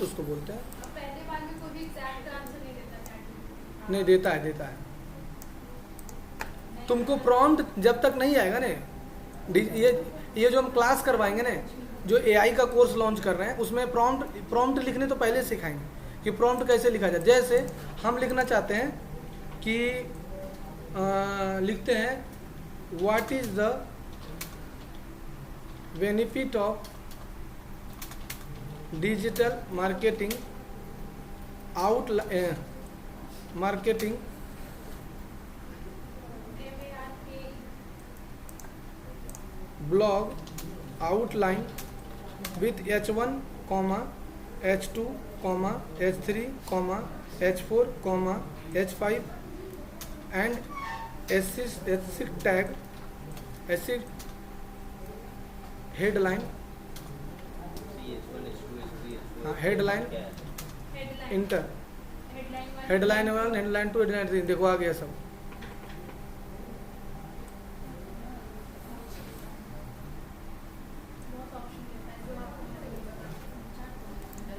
उसको बोलते हैं। पहले बार में कोई भी एग्जैक्ट आंसर नहीं देता चैट? नहीं, देता है। तुमको प्रॉम्प्ट जब तक नहीं आएगा ना, ये जो हम क्लास करवाएंगे ना, जो एआई का कोर्स लॉन्च कर रहे हैं, उसमें प्रॉम्प्ट लिखने तो पहले सिखाएंगे कि प्रॉम्प्ट कैसे लिखा जाए। जैसे हम लिखना चाहते हैं कि लिखते हैं what is the benefit of digital marketing marketing blog outline with H1, H2, H3, H4, H5 and S6 tag, S6 headline, headline inter, headline 1, headline 2, headline 3, देखो आ गया सब।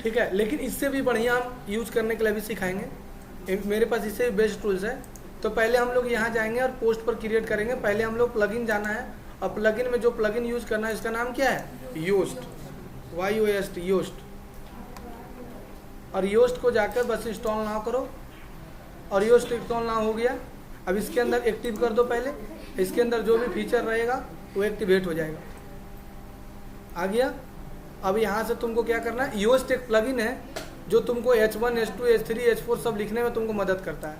ठीक है, लेकिन इससे भी बढ़िया हम यूज करने के लिए भी सिखाएंगे। मेरे पास इससे भी बेस्ट टूल्स है। तो पहले हम लोग यहाँ जाएंगे और पोस्ट पर क्रिएट करेंगे। पहले हम लोग प्लगइन जाना है, और प्लगइन में जो प्लगइन यूज करना है इसका नाम क्या है? Yost, YOST, Yost. और योस्ट को जाकर बस इंस्टॉल ना करो, और योस्ट इंस्टॉल ना हो गया, अब इसके अंदर एक्टिव कर दो। पहले इसके अंदर जो भी फीचर रहेगा वो एक्टिवेट हो जाएगा। आ गया। अब यहाँ से तुमको क्या करना है, योस्ट एक प्लगइन है जो तुमको H1, H2, H3, H4 सब लिखने में तुमको मदद करता है।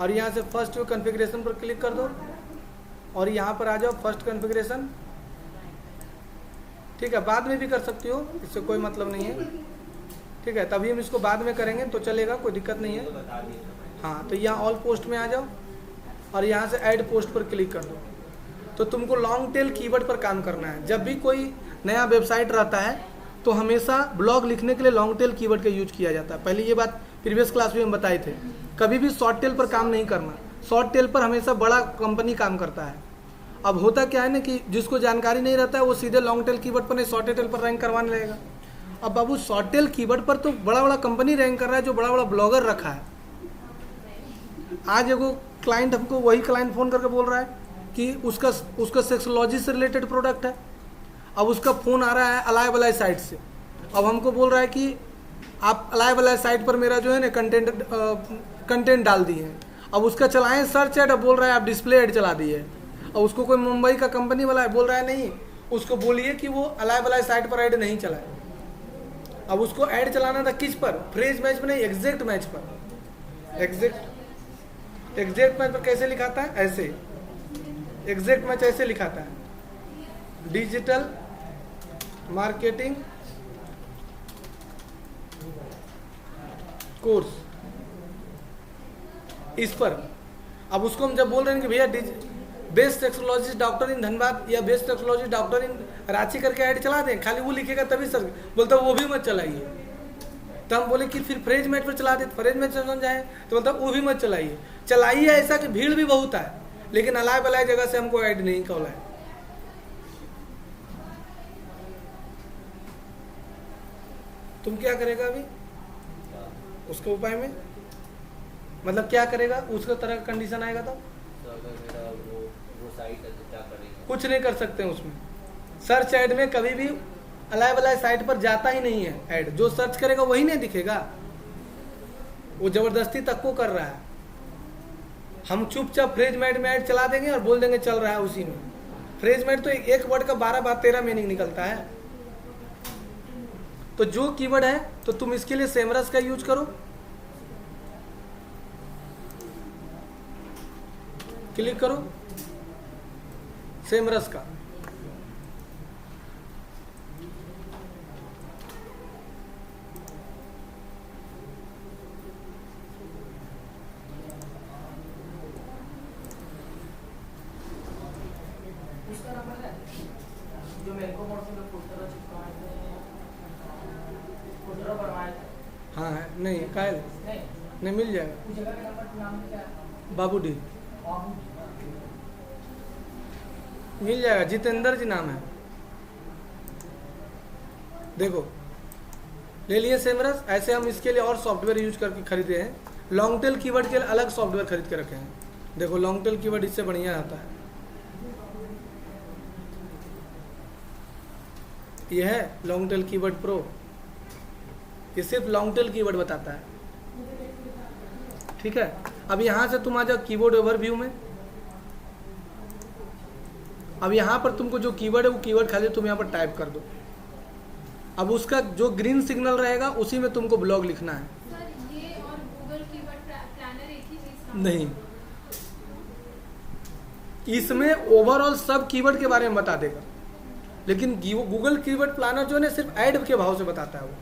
और यहाँ से फर्स्ट कॉन्फ़िगरेशन पर क्लिक कर दो, और यहाँ पर आ जाओ फर्स्ट कॉन्फ़िगरेशन। ठीक है, बाद में भी कर सकती हो, इससे कोई मतलब नहीं है। ठीक है, तभी हम इसको बाद में करेंगे तो चलेगा, कोई दिक्कत नहीं है। हाँ, तो यहाँ ऑल पोस्ट में आ जाओ, और यहाँ से ऐड पोस्ट पर क्लिक कर दो। तो तुमको लॉन्ग टेल कीवर्ड पर काम करना है। जब भी कोई नया वेबसाइट रहता है तो हमेशा ब्लॉग लिखने के लिए लॉन्ग टेल कीवर्ड का यूज किया जाता है। पहले ये बात प्रीवियस क्लास में हम बताए थे। कभी भी शॉर्ट टेल पर काम नहीं करना। शॉर्ट टेल पर हमेशा बड़ा कंपनी काम करता है। अब होता क्या है ना कि जिसको जानकारी नहीं रहता है वो सीधे लॉन्ग टेल कीवर्ड पर नहीं, शॉर्ट टेल पर रैंक करवाने लगेगा। अब बाबू शॉर्ट टेल कीवर्ड पर तो बड़ा बड़ा कंपनी रैंक कर रहा है, जो बड़ा बड़ा ब्लॉगर रखा है। आज एगो क्लाइंट हमको, वही क्लाइंट फोन करके बोल रहा है कि उसका सेक्सोलॉजी से रिलेटेड प्रोडक्ट है। अब उसका फ़ोन आ रहा है अलाय बलाय साइट से। अब हमको बोल रहा है कि आप अलाय बलाय साइट पर मेरा जो है ना कंटेंट डाल दिए हैं। अब उसका चलाएं सर्च ऐड, अब बोल रहा है आप डिस्प्ले ऐड चला दिए। और उसको कोई मुंबई का कंपनी वाला है, बोल रहा है नहीं, उसको बोलिए कि वो अलाय बलाय साइट पर ऐड नहीं चलाए। अब उसको ऐड चलाना था किस पर? फ्रेज मैच पर नहीं, एग्जैक्ट मैच पर। एग्जैक्ट मैच पर कैसे लिखाता है? ऐसे। एग्जैक्ट मैच ऐसे लिखाता है, डिजिटल मार्केटिंग कोर्स, इस पर। अब उसको हम जब बोल रहे हैं कि भैया बेस्ट सेक्सोलॉजिस्ट डॉक्टर इन धनबाद या बेस्ट सेक्सोलॉजिस्ट डॉक्टर इन रांची करके ऐड चला दें, खाली वो लिखेगा तभी सर बोलता वो भी मत चलाइए। तो हम बोले कि फिर फ्रेज मैच पर चला दे, फ्रेज मैच समझ जाए तो बोलता वो भी मत चलाइए। चलाइए ऐसा कि भीड़ भी बहुत है, लेकिन अलाय बलाय जगह से हमको ऐड नहीं खोला है। तुम क्या करेगा अभी उसके उपाय में? मतलब क्या करेगा? उसका तरह का कंडीशन आएगा तो वो साइट है तो क्या करेगा? कुछ नहीं कर सकते हैं उसमें। सर्च ऐड में कभी भी अलाय बलाय साइट पर जाता ही नहीं है ऐड। जो सर्च करेगा वही नहीं दिखेगा, वो जबरदस्ती तक को कर रहा है। हम चुपचाप फ्रेज मैट में ऐड चला देंगे और बोल देंगे चल रहा है उसी में। फ्रेज मैट तो एक वर्ड का 12-13 मीनिंग निकलता है। तो जो कीवर्ड है तो तुम इसके लिए सेमरस का यूज करो। क्लिक करो सेमरस का। उसका नंबर है जो मेरे को व्हाट्सएप पे पोस्टर चिपकाए थे, पोस्टर बनवाए थे। हाँ है, नहीं कायल नहीं मिल जाएगा। उस जगह का नंबर नाम क्या है? बाबू डी मिल जाएगा। जितेंद्र जी नाम है। देखो ले लिए सेमरस। ऐसे हम इसके लिए और सॉफ्टवेयर यूज करके खरीदे हैं। लॉन्ग टेल कीवर्ड के लिए अलग सॉफ्टवेयर खरीद के रखे हैं। देखो लॉन्ग टेल कीवर्ड इससे बढ़िया आता है। ये है लॉन्ग टेल कीवर्ड प्रो। ये सिर्फ लॉन्ग टेल कीवर्ड बताता है, ठीक है। अब यहाँ से तुम आ जाओ कीबोर्ड ओवरव्यू में। अब यहाँ पर तुमको जो कीवर्ड है वो कीवर्ड खाली तुम यहाँ पर टाइप कर दो। अब उसका जो ग्रीन सिग्नल रहेगा उसी में तुमको ब्लॉग लिखना है। सर ये और गूगल कीवर्ड प्लानर एक ही चीज नहीं, इसमें ओवरऑल सब कीवर्ड के बारे में बता देगा, लेकिन गूगल कीवर्ड प्लानर जो है ना सिर्फ ऐड के भाव से बताता है। वो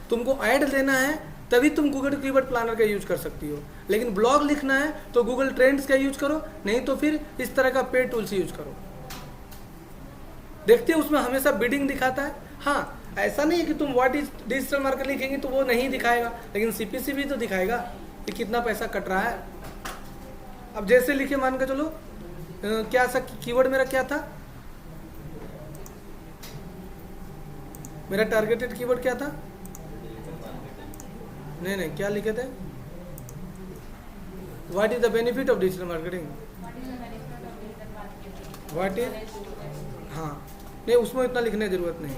तुमको ऐड देना है तभी तुम गूगल कीवर्ड प्लानर का यूज कर सकती हो, लेकिन ब्लॉग लिखना है तो गूगल ट्रेंड्स का यूज करो, नहीं तो फिर इस तरह का पेड टूल्स यूज करो। देखते हो उसमें हमेशा बिडिंग दिखाता है। हाँ, ऐसा नहीं है कि तुम व्हाट इज डिजिटल मार्केट लिखेंगे तो वो नहीं दिखाएगा, लेकिन सीपीसी भी तो दिखाएगा कि कितना पैसा कट रहा है। अब जैसे लिखे मान के चलो क्या सा कीवर्ड मेरा क्या था, मेरा टारगेटेड कीवर्ड क्या था? नहीं क्या लिखे थे? What is the benefit of digital marketing? What is, हाँ नहीं उसमें इतना लिखने की जरूरत नहीं।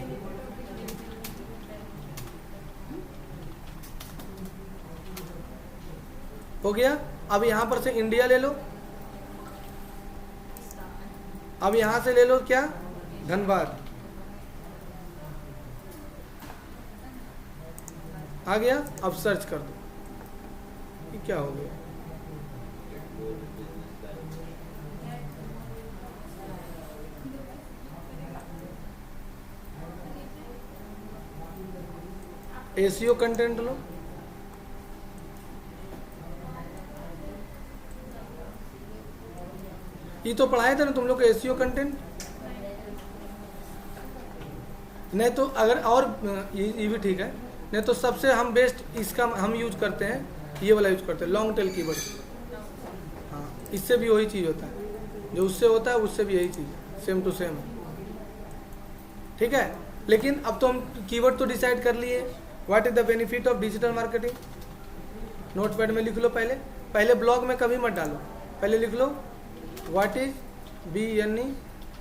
हो गया। अब यहां पर से इंडिया ले लो। अब यहां से ले लो क्या? धनबाद आ गया। अब सर्च कर दो। ये क्या हो गया? एसीओ कंटेंट लो। ये तो पढ़ाए थे ना तुम लोग को एसीओ कंटेंट। नहीं तो अगर और ये भी ठीक है, नहीं तो सबसे हम बेस्ट इसका हम यूज करते हैं, ये वाला यूज करते हैं लॉन्ग टेल कीवर्ड। हाँ, इससे भी वही चीज़ होता है जो उससे होता है, उससे भी यही चीज़ है, सेम टू सेम है, ठीक है। लेकिन अब तो हम कीवर्ड तो डिसाइड कर लिए। What is the benefit of digital marketing? Notepad में लिख लो। पहले ब्लॉग में कभी मत डालो, पहले लिख लो what is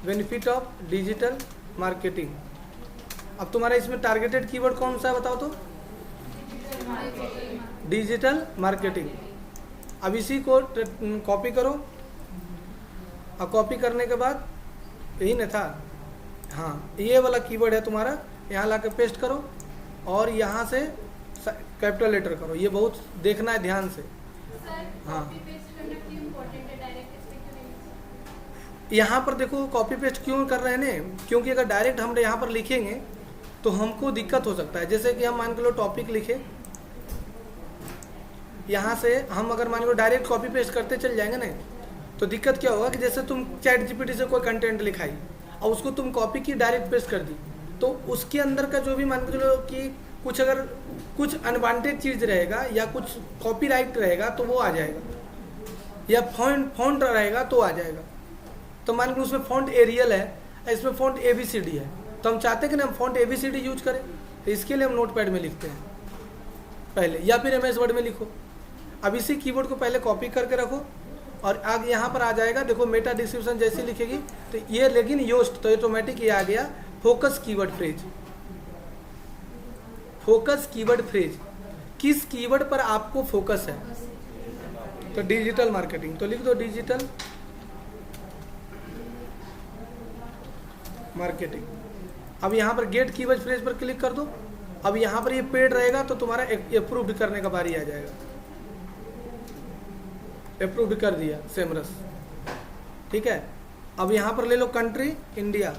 benefit of digital marketing. अब तुम्हारा इसमें टारगेटेड कीवर्ड कौन सा है बताओ तो? Digital marketing. अब इसी को कॉपी करो, और कॉपी करने के बाद यही ना था, हाँ ये वाला कीवर्ड है तुम्हारा, यहाँ लाके पेस्ट करो और यहाँ से कैपिटल लेटर करो। ये बहुत देखना है ध्यान से। हाँ, यहाँ पर देखो कॉपी पेस्ट क्यों कर रहे हैं ना, क्योंकि अगर डायरेक्ट हम यहाँ पर लिखेंगे तो हमको दिक्कत हो सकता है। जैसे कि हम मान के लो टॉपिक लिखे, यहाँ से हम अगर मान लो डायरेक्ट कॉपी पेस्ट करते चल जाएंगे ना, तो दिक्कत क्या होगा कि जैसे तुम चैट जीपीटी से कोई कंटेंट लिखाई और उसको तुम कॉपी की डायरेक्ट पेस्ट कर दी, तो उसके अंदर का जो भी मान के चलो कि कुछ अगर कुछ अनवांटेड चीज़ रहेगा या कुछ कॉपीराइट रहेगा तो वो आ जाएगा, या फॉन्ट रहेगा तो आ जाएगा। तो मान लो उसमें फॉन्ट एरियल है, इसमें फॉन्ट ABCD है, तो हम चाहते हैं कि ना हम फॉन्ट ABCD यूज करें, तो इसके लिए हम नोटपैड में लिखते हैं पहले, या फिर MS वर्ड में लिखो। अब इसी कीवर्ड को पहले कॉपी करके रखो और आगे यहाँ पर आ जाएगा। देखो मेटा डिस्क्रिप्शन जैसी लिखेगी तो ये, लेकिन योस्ट तो ऑटोमेटिक ये आ गया focus keyword phrase. Focus keyword phrase, किस कीवर्ड पर आपको फोकस है? तो डिजिटल मार्केटिंग, तो लिख दो डिजिटल मार्केटिंग। अब यहाँ पर गेट कीवर्ड फ्रेज पर क्लिक कर दो। अब यहाँ पर ये पेड रहेगा तो तुम्हारा अप्रूव्ड करने का बारी आ जाएगा। अप्रूव्ड कर दिया सेमरस, ठीक है। अब यहाँ पर ले लो कंट्री इंडिया।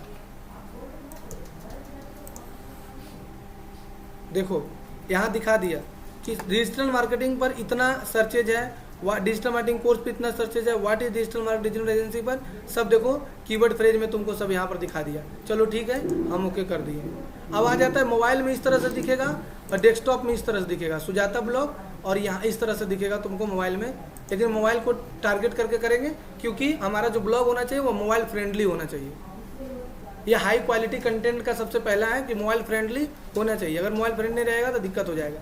देखो यहाँ दिखा दिया कि डिजिटल मार्केटिंग पर इतना सर्चेज है, डिजिटल मार्केटिंग कोर्स पे इतना सर्चेज है, what is digital marketing digital agency पर सब देखो कीवर्ड फ्रेज में तुमको सब यहाँ पर दिखा दिया। चलो ठीक है, हम ओके कर दिए। अब आ जाता है मोबाइल में इस तरह से दिखेगा और डेस्कटॉप में इस तरह से दिखेगा, सुजाता ब्लॉग, और यहाँ इस तरह से दिखेगा तुमको मोबाइल में। लेकिन मोबाइल को टारगेट करके करेंगे क्योंकि हमारा जो ब्लॉग होना चाहिए वो मोबाइल फ्रेंडली होना चाहिए। ये हाई क्वालिटी कंटेंट का सबसे पहला है कि मोबाइल फ्रेंडली होना चाहिए। अगर मोबाइल फ्रेंडली नहीं रहेगा तो दिक्कत हो जाएगा।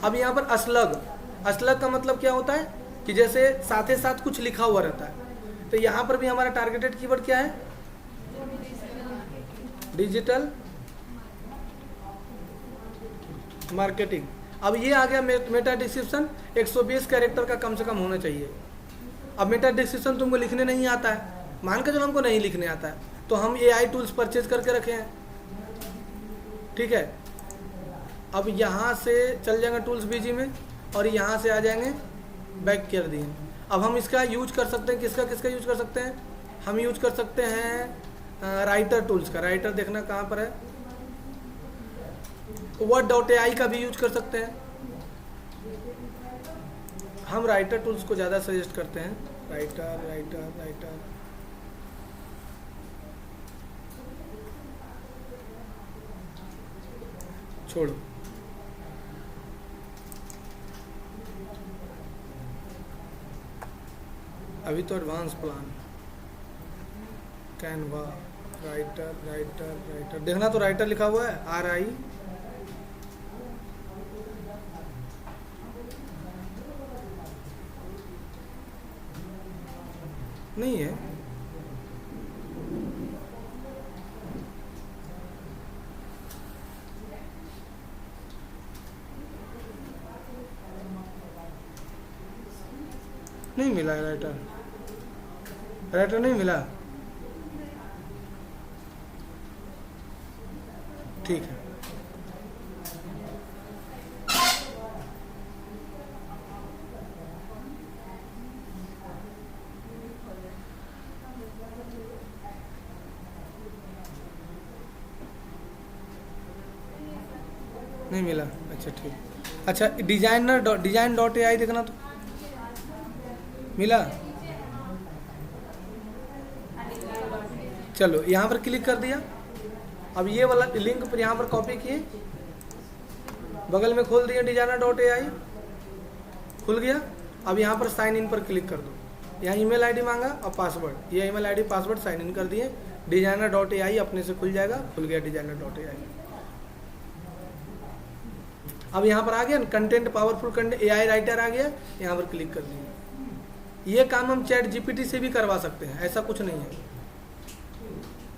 अब यहाँ पर असलग, असलग का मतलब क्या होता है कि जैसे साथ साथ कुछ लिखा हुआ रहता है। तो यहाँ पर भी हमारा टारगेटेड कीवर्ड क्या है? Digital marketing. अब ये आ गया मेटा डिस्क्रिप्शन 120 कैरेक्टर का कम से कम होना चाहिए। अब मेटा डिस्क्रिप्शन तुमको लिखने नहीं आता है, मान के चलो हमको नहीं लिखने आता है, तो हम AI टूल्स परचेज करके रखे हैं, ठीक है। अब यहाँ से चल जाएंगे टूल्स बीजी में और यहाँ से आ जाएंगे बैक कर दिए। अब हम इसका यूज कर सकते हैं, किसका किसका यूज कर सकते हैं? हम यूज कर सकते हैं राइटर टूल्स का। राइटर देखना कहाँ पर है, word.ai का भी यूज कर सकते हैं। हम राइटर टूल्स को ज़्यादा सजेस्ट करते हैं। राइटर राइटर राइटर छोड़ो, अभी तो advance plan. Canva, writer writer writer देखना, तो राइटर लिखा हुआ है RI, नहीं है। नहीं मिला है राइटर, राइटर नहीं मिला, ठीक है। नहीं मिला, अच्छा ठीक। अच्छा डिजाइन.ai देखना, तो मिला। चलो यहाँ पर क्लिक कर दिया। अब ये वाला लिंक पर यहाँ पर कॉपी किए, बगल में खोल दिया designer.ai, खुल गया। अब यहाँ पर साइन इन पर क्लिक कर दो। यहाँ ईमेल आईडी मांगा और पासवर्ड, ये email ID password sign in कर दिए। designer.ai अपने से खुल जाएगा, खुल गया designer.ai। अब यहाँ पर आ गया content, powerful content, AI writer आ गया, यहाँ पर क्लिक कर दिए। ये काम हम चैट GPT से भी करवा सकते हैं, ऐसा कुछ नहीं है,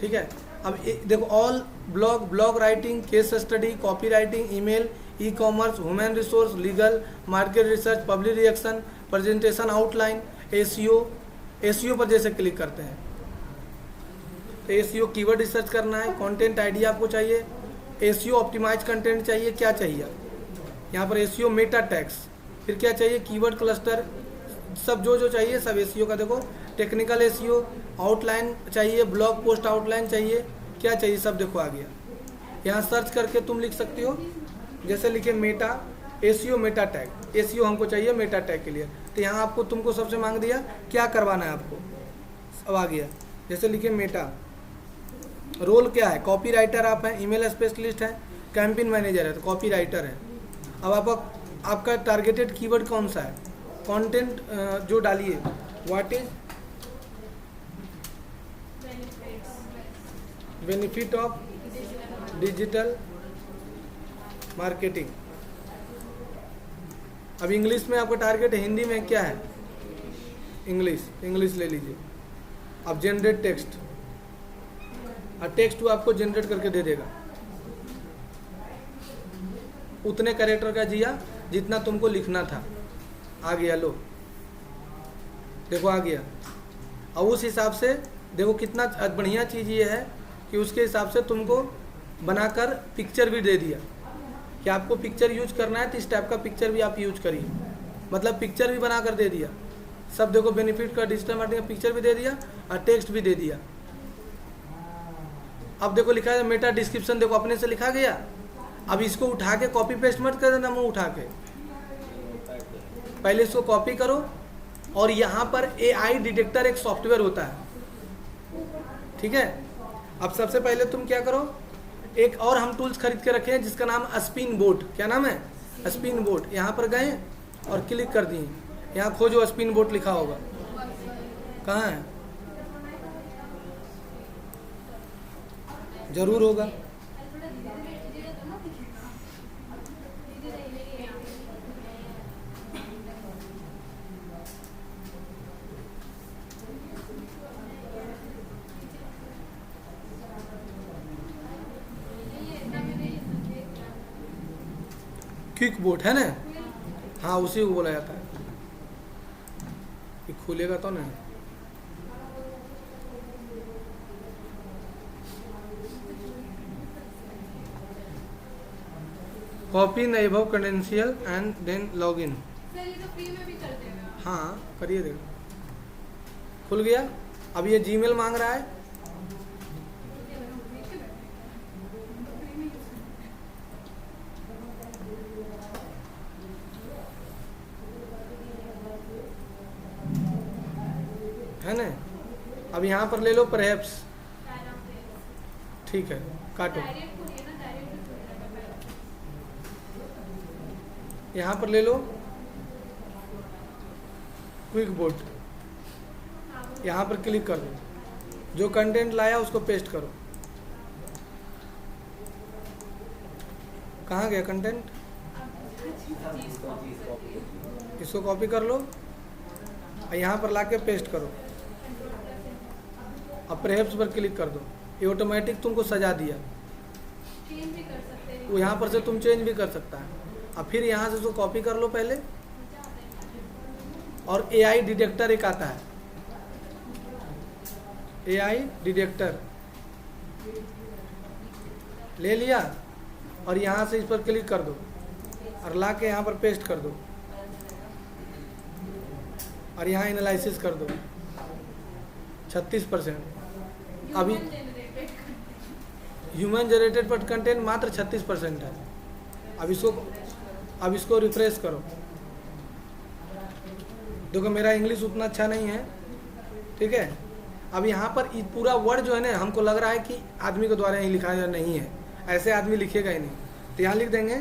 ठीक है। अब देखो all blog writing, case study, copy writing, email, ecommerce, human resource, legal, market research, public reaction, presentation outline, SEO पर जैसे क्लिक करते हैं तो एसईओ कीवर्ड रिसर्च करना है, कंटेंट आईडी आपको चाहिए, एसईओ ऑप्टिमाइज कंटेंट चाहिए, क्या चाहिए यहाँ पर एसईओ मेटा टैग्स, फिर क्या चाहिए कीवर्ड क्लस्टर, सब जो चाहिए सब एसईओ का। देखो टेक्निकल एसईओ, आउटलाइन चाहिए, ब्लॉग पोस्ट आउटलाइन चाहिए, क्या चाहिए सब देखो आ गया। यहाँ सर्च करके तुम लिख सकते हो, जैसे लिखे Meta SEO Meta tag, SEO हमको चाहिए मेटा टैग के लिए, तो यहाँ आपको तुमको सबसे मांग दिया क्या करवाना है आपको, अब आ गया। जैसे लिखे मेटा, रोल क्या है, कॉपी राइटर आप हैं, ईमेल स्पेशलिस्ट है, कैंपेन मैनेजर है तो कॉपी राइटर है। अब आपका टारगेटेड कीवर्ड कौन सा है, कंटेंट जो डालिए, what is benefit of digital marketing. अब इंग्लिश में आपका टारगेट है, हिंदी में क्या है, इंग्लिश ले लीजिए। अब जनरेट टेक्स्ट, और टेक्स्ट वो आपको जनरेट करके दे देगा, उतने कैरेक्टर का जिया जितना तुमको लिखना था, आ गया, लो देखो आ गया। और उस हिसाब से देखो कितना बढ़िया चीज़ ये है कि उसके हिसाब से तुमको बनाकर पिक्चर भी दे दिया कि आपको पिक्चर यूज करना है तो इस टाइप का पिक्चर भी आप यूज करिए, मतलब पिक्चर भी बनाकर दे दिया सब। देखो बेनिफिट का डिजिटल मार्केटिंग का पिक्चर भी दे दिया और टेक्स्ट भी दे दिया। अब देखो लिखा है मेटा डिस्क्रिप्शन, देखो अपने से लिखा गया। अब इसको उठा के कॉपी पेस्ट मत कर देना, मुंह उठा के पहले इसको कॉपी करो। और यहाँ पर AI डिटेक्टर एक सॉफ्टवेयर होता है, ठीक है। अब सबसे पहले तुम क्या करो, एक और हम टूल्स खरीद के रखे हैं जिसका नाम स्पिन बोट, क्या नाम है, स्पिन बोट। यहाँ पर गए और क्लिक कर दिए, यहाँ खोजो स्पिन बोट लिखा होगा, कहाँ है, जरूर होगा। थोड़ा धीरे धीरे कीजिएगा तो ना दिखेगा। धीरे धीरे यहाँ ये इतना में नहीं है। क्विक बोट है ना, हाँ उसी को बोला जाता है। ये खुलेगा तो ना। Copy in above credential and then log in. Sir ये तो फ्री में भी कर देगा। हाँ करिए, देखो खुल गया। अब ये जीमेल मांग रहा है, है ना। अब यहाँ पर ले लो परहैप्स, ठीक है काटो। डायरेक्ट खोलिए ना, डायरेक्ट भी खोलिएगा पहले। यहाँ पर ले लो क्विक बोट, हाँ वो यहाँ पर क्लिक कर दो, जो कंटेंट लाया उसको पेस्ट करो। कहाँ गया कंटेंट, इसको कॉपी कर लो और यहाँ पर लाके पेस्ट करो। अब परहैप्स पर क्लिक कर दो, ये ऑटोमेटिक तुमको सजा दिया। चेंज भी कर सकते हैं। वो यहाँ पर से तुम चेंज भी कर सकता है। अब फिर यहाँ से उसको कॉपी कर लो पहले, और AI डिटेक्टर एक आता है, AI डिटेक्टर ले लिया और यहाँ से इस पर क्लिक कर दो और ला के यहाँ पर पेस्ट कर दो और यहाँ एनालिसिस कर दो 36%। अभी ह्यूमन जनरेटेड पर कंटेंट मात्र 36% है। अब इसको रिफ्रेश करो। देखो मेरा इंग्लिश उतना अच्छा नहीं है, ठीक है। अब यहाँ पर पूरा वर्ड जो है ना, हमको लग रहा है कि आदमी के द्वारा ही लिखा या नहीं है, ऐसे आदमी लिखेगा ही नहीं। तो यहाँ लिख देंगे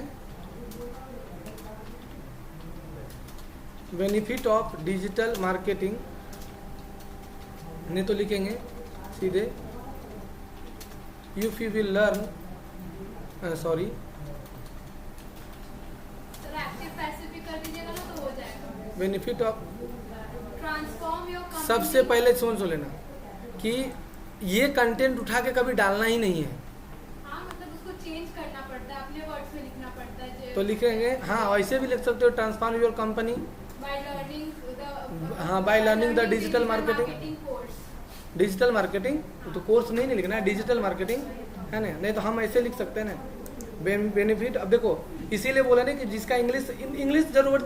बेनिफिट ऑफ डिजिटल मार्केटिंग, नहीं तो लिखेंगे सीधे if you will learn, sorry sir active passive भी कर दीजिएगा ना तो हो जाएगा। Benefit of, transform your company. सबसे पहले सुन लेना कि ये कंटेंट उठा के कभी डालना ही नहीं है। हाँ मतलब उसको चेंज करना पड़ता है, अपने वर्ड्स में लिखना पड़ता है। तो लिखेंगे, हाँ ऐसे भी लिख सकते हो, transform your company by learning the, हाँ, by learning the digital marketing। Course. Digital marketing, तो कोर्स नहीं लिखना है, डिजिटल मार्केटिंग है ना। नहीं तो हम ऐसे लिख सकते हैं ना बेनिफिट। अब देखो इसीलिए बोला ना कि जिसका इंग्लिश जरूरत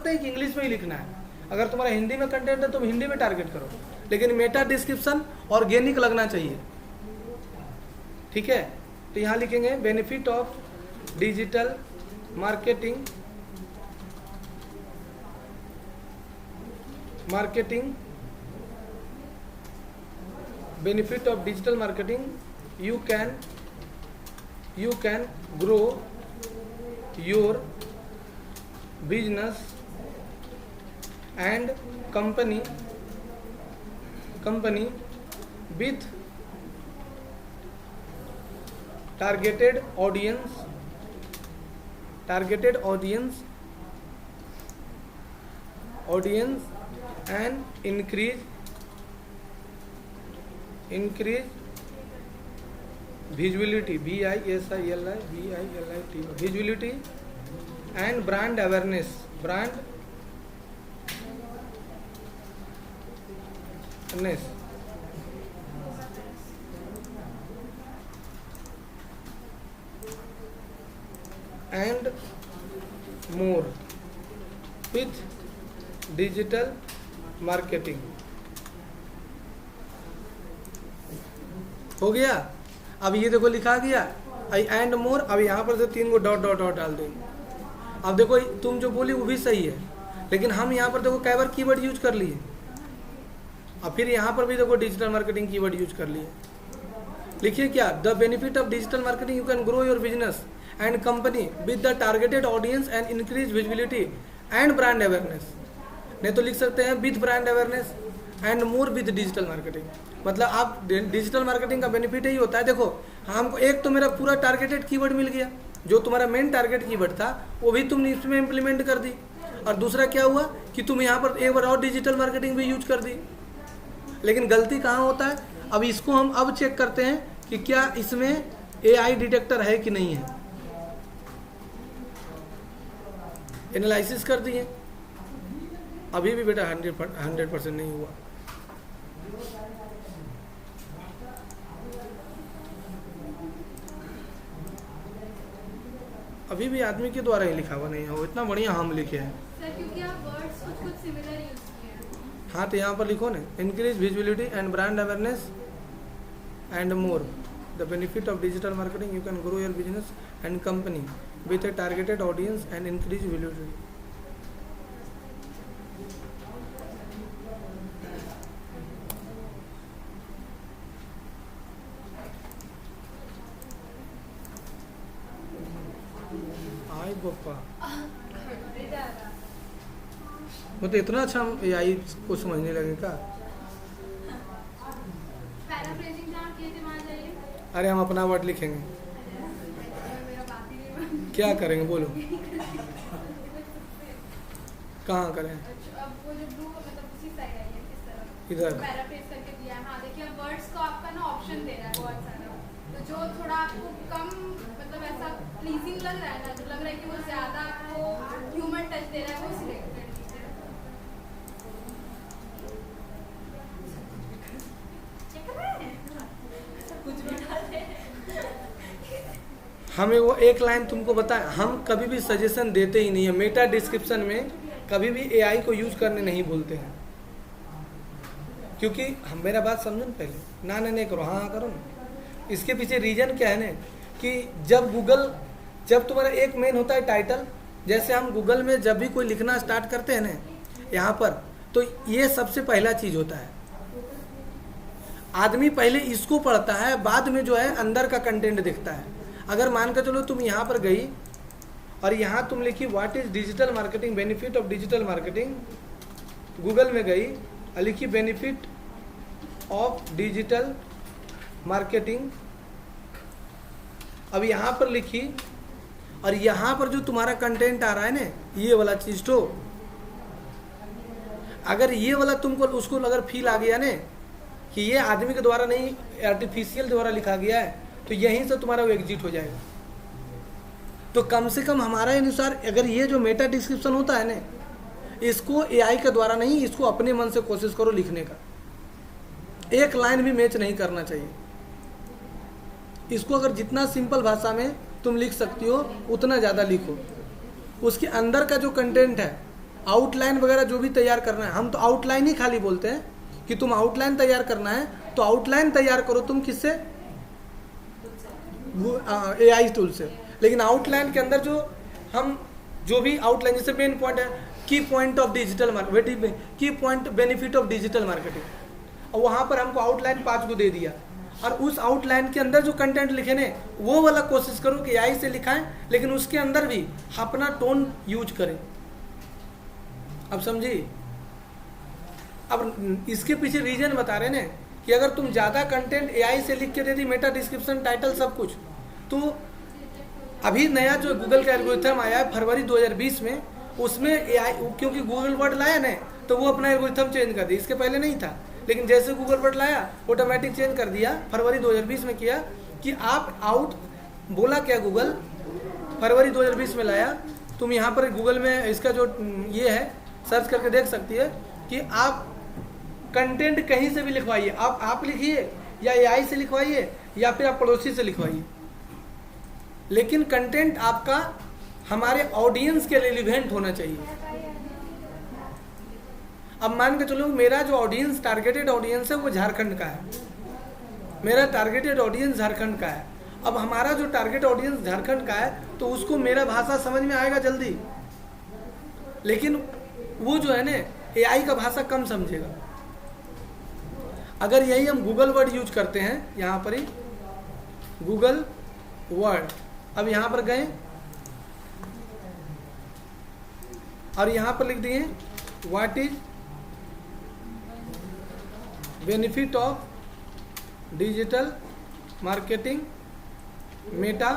नहीं कि इंग्लिश में ही लिखना है। अगर तुम्हारा हिंदी में कंटेंट है तो हिंदी में टारगेट करो, लेकिन मेटा डिस्क्रिप्शन ऑर्गेनिक लगना चाहिए, ठीक है। तो यहाँ लिखेंगे benefit of digital marketing, benefit of digital marketing, you can grow your business and company with targeted audience and increase visibility, visibility and brand awareness, and more with digital marketing। हो गया। अब ये देखो लिखा गया एंड मोर। अब यहाँ पर से 3 डॉट डॉट डॉट डाल देंगे। अब देखो तुम जो बोली वो भी सही है, लेकिन हम यहाँ पर देखो कई बार कीवर्ड यूज कर लिए, अब फिर यहाँ पर भी देखो डिजिटल मार्केटिंग कीवर्ड यूज कर लिए। लिखिए क्या, the benefit of digital marketing, you can grow your business and company with the targeted audience and increase visibility and brand awareness. नहीं तो लिख सकते हैं with brand awareness and more with digital marketing. मतलब आप डिजिटल मार्केटिंग का benefit यही होता है। देखो हमको एक तो मेरा पूरा टारगेटेड कीवर्ड मिल गया, जो तुम्हारा मेन टारगेट कीवर्ड था वो भी तुमने इसमें इम्प्लीमेंट कर दी, और दूसरा क्या हुआ कि तुम यहाँ पर एक बार और डिजिटल मार्केटिंग भी यूज कर दी। लेकिन गलती कहाँ होता है, अब इसको हम अब चेक करते हैं कि क्या इसमें AI डिटेक्टर है कि नहीं है। एनालिसिस कर दिए, अभी भी बेटा 100% नहीं हुआ। अभी भी आदमी के द्वारा ही लिखा हुआ नहीं है, वो इतना बढ़िया हम लिखे हैं। सर क्योंकि आप वर्ड्स कुछ सिमिलर यूज किए हैं। हाँ तो यहाँ पर लिखो ना, increase visibility and brand awareness and more the benefit of digital marketing, you can grow your business and company with a targeted audience and increase visibility. आई बप्पा, मतलब इतना अच्छा हम AI को समझने लगे का। पैराफ्रेजिंग जहाँ किए थे वहाँ जाइए। अरे हम अपना वर्ड लिखेंगे, मेरा बात ही नहीं बन। क्या करेंगे बोलो, कहाँ करें? अच्छा, अब वो जो ब्लू मतलब उसी साइड आई है किस तरह इधर। पैराफ्रेज करके दिया है। हाँ देखिए वर्ड्स को आपका ना ऑप्शन दे रहा है बहुत सारा, तो जो थोड़ा आपको कम मतलब ऐसा प्लीजिंग लग रहा है ना, जो लग रहा है कि वो ज्यादा आपको ह्यूमन टच दे रहा है, वो सिलेक्ट कर लीजिए। चेक कर रहे हैं कुछ भी डाल दे। हमें वो एक लाइन तुमको बताए, हम कभी भी सजेशन देते ही नहीं है, मेटा डिस्क्रिप्शन में कभी भी AI को यूज करने नहीं बोलते हैं, क्योंकि हम मेरा बात समझो ना पहले, ना नहीं करो, हाँ करो ना। इसके पीछे रीजन क्या है ना कि जब तुम्हारा एक मेन होता है टाइटल, जैसे हम गूगल में जब भी कोई लिखना स्टार्ट करते हैं ना यहाँ पर, तो ये सबसे पहला चीज होता है। आदमी पहले इसको पढ़ता है, बाद में जो है अंदर का कंटेंट देखता है। अगर मान कर चलो तुम यहाँ पर गई और यहाँ तुम लिखी what is digital marketing, benefit of digital marketing, Google में गई और लिखी बेनिफिट ऑफ डिजिटल मार्केटिंग, अब यहाँ पर लिखी, और यहाँ पर जो तुम्हारा कंटेंट आ रहा है ना ये वाला चीज, तो अगर ये वाला तुमको उसको अगर फील आ गया ना कि ये आदमी के द्वारा नहीं आर्टिफिशियल द्वारा लिखा गया है, तो यहीं से तुम्हारा वो एग्जिट हो जाएगा। तो कम से कम हमारे अनुसार अगर ये जो मेटा डिस्क्रिप्शन होता है ना, इसको AI के द्वारा नहीं, इसको अपने मन से कोशिश करो लिखने का। एक लाइन भी मैच नहीं करना चाहिए। इसको अगर जितना सिंपल भाषा में तुम लिख सकती हो उतना ज़्यादा लिखो। उसके अंदर का जो कंटेंट है, आउटलाइन वगैरह जो भी तैयार करना है, हम तो आउटलाइन ही खाली बोलते हैं कि तुम आउटलाइन तैयार करना है, तो आउटलाइन तैयार करो तुम किससे, AI टूल से। लेकिन आउटलाइन के अंदर जो भी आउटलाइन, जैसे मेन पॉइंट है की पॉइंट ऑफ डिजिटल मार्केटिंग, की point benefit of digital marketing, और वहाँ पर हमको आउटलाइन 5 को दे दिया, और उस आउटलाइन के अंदर जो कंटेंट लिखे ने वो वाला कोशिश करो कि AI से लिखाएं, लेकिन उसके अंदर भी अपना टोन यूज करें। अब समझी? अब इसके पीछे रीजन बता रहे ने कि अगर तुम ज़्यादा कंटेंट AI से लिख के दे दी, मेटा डिस्क्रिप्शन टाइटल सब कुछ, तो अभी नया जो गूगल का एल्गोरिथम आया है फरवरी 2020 में, उसमें AI क्योंकि गूगल वर्ड लाया ना तो वो अपना एल्गोरिथम चेंज कर दिया, इसके पहले नहीं था। लेकिन जैसे गूगल वर्ड लाया ऑटोमेटिक चेंज कर दिया, फरवरी 2020 में किया कि आप आउट बोला क्या गूगल फरवरी 2020 में लाया। तुम यहाँ पर गूगल में इसका जो ये है सर्च करके देख सकती है कि आप कंटेंट कहीं से भी लिखवाइए, आप लिखिए या AI से लिखवाइए या फिर आप पड़ोसी से लिखवाइए, लेकिन कंटेंट आपका हमारे ऑडियंस के रिलेवेंट होना चाहिए। अब मान के चलो मेरा जो ऑडियंस टारगेटेड ऑडियंस है वो झारखंड का है, मेरा टारगेटेड ऑडियंस झारखंड का है। अब हमारा जो टारगेट ऑडियंस झारखंड का है तो उसको मेरा भाषा समझ में आएगा जल्दी, लेकिन वो जो है ना AI का भाषा कम समझेगा। अगर यही हम गूगल वर्ड यूज करते हैं, यहाँ पर ही गूगल वर्ड, अब यहाँ पर गए और यहाँ पर लिख दिए what is benefit of digital marketing Meta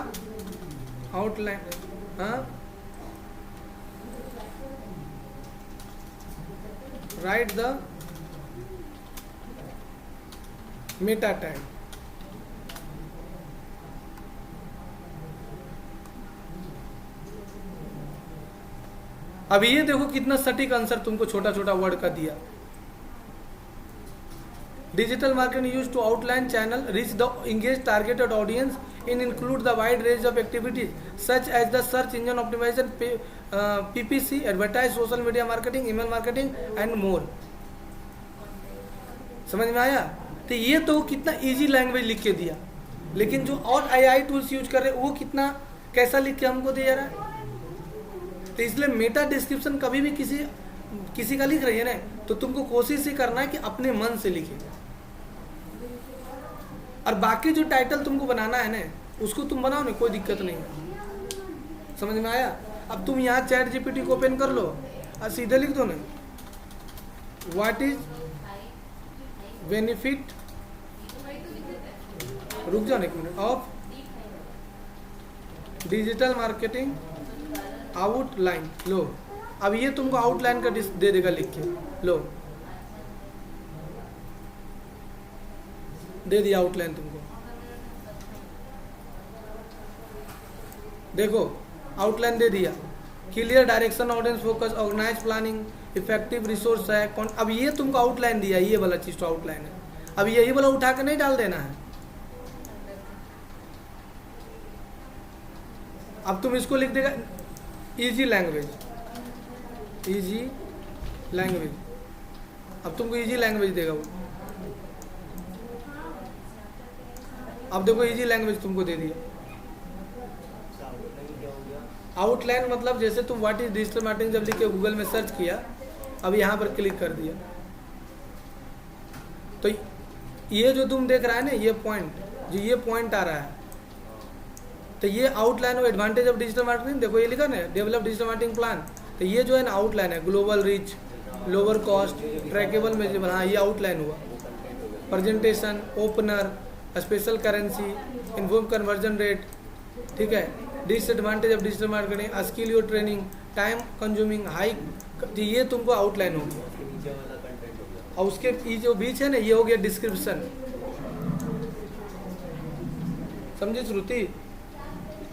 outline, हाँ, राइट द मेटा टैग। अब ये देखो कितना सटीक आंसर तुमको छोटा छोटा वर्ड का दिया। Digital marketing use to outline channel reach the engage targeted audience in include the wide range of activities such as the search engine optimisation, PPC, advertise, social media marketing, email marketing and more. समझ में आया? तो ये तो कितना easy language लिख के दिया, लेकिन जो और AI टूल्स यूज कर रहे हैं वो कितना कैसा लिख के हमको दे रहा है। तो इसलिए मेटा डिस्क्रिप्शन कभी भी किसी का लिख रही है ना, तो तुमको कोशिश ही करना है कि अपने मन से लिखे, और बाकी जो टाइटल तुमको बनाना है ना उसको तुम बनाओ ना, कोई दिक्कत नहीं है। समझ में आया? अब तुम यहाँ चैट GPT को ओपन कर लो और सीधे लिख दो ना, व्हाट इज बेनिफिट, रुक जाओ एक minute, of digital marketing outline. लो, अब ये तुमको आउटलाइन का दे देगा लिख के। लो, दे दिया आउटलाइन तुमको। देखो आउटलाइन दे दिया, clear direction, audience focus, organise planning, effective resource है कौन। अब ये तुमको आउटलाइन दिया, ये वाला चीज तो आउटलाइन है। अब यही वाला उठा के नहीं डाल देना है। अब तुम इसको लिख देगा इजी लैंग्वेज, इजी लैंग्वेज। अब तुमको इजी लैंग्वेज देगा वो। अब देखो इजी लैंग्वेज तुमको दे दिया। आउटलाइन मतलब जैसे तुम व्हाट इज डिजिटल मार्केटिंग जब लिख के गूगल में सर्च किया, अब यहाँ पर क्लिक कर दिया, तो ये जो तुम देख रहा है ना, ये पॉइंट, जो ये पॉइंट आ रहा है, तो ये आउटलाइन और एडवांटेज ऑफ डिजिटल मार्केटिंग। देखो ये लिखा ना, डेवलप डिजिटल मार्केटिंग प्लान, तो ये जो है ना आउटलाइन है। Global reach, lower cost, trackable measurable, हाँ ये आउटलाइन हुआ। Presentation, opener, special currency, inform conversion rate, ठीक है। Disadvantage of digital marketing, skill your training, time consuming, high, ये तुमको आउटलाइन हो गया। और उसके ये जो बीच है ना, ये हो गया डिस्क्रिप्शन। समझे श्रुति?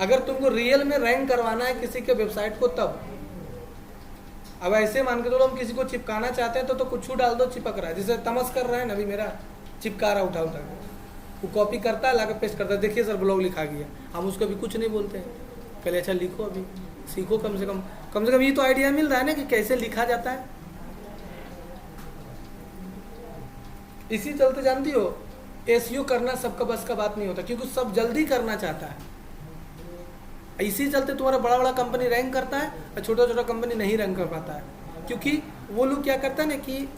अगर तुमको रियल में रैंक करवाना है किसी के वेबसाइट को तब, अब ऐसे मान के चलो हम किसी को चिपकाना चाहते हैं तो कुछ डाल दो, चिपक रहा है। जैसे तमस कर रहा है ना अभी मेरा, चिपका रहा उठा के, वो कॉपी करता है, लाकर पेस्ट करता है, देखिए सर ब्लॉग लिखा गया। हम उसको अभी कुछ नहीं बोलते हैं, पहले अच्छा लिखो, अभी सीखो, कम से कम ये तो आइडिया मिल रहा है ना कि कैसे लिखा जाता है। इसी चलते जानती हो SEO करना सबका बस का बात नहीं होता, क्योंकि सब जल्दी करना चाहता है। इसी चलते तुम्हारा बड़ा बड़ा कंपनी रैंक करता है और छोटा छोटा कंपनी नहीं रैंक कर पाता है, क्योंकि वो लोग क्या करता है ना कि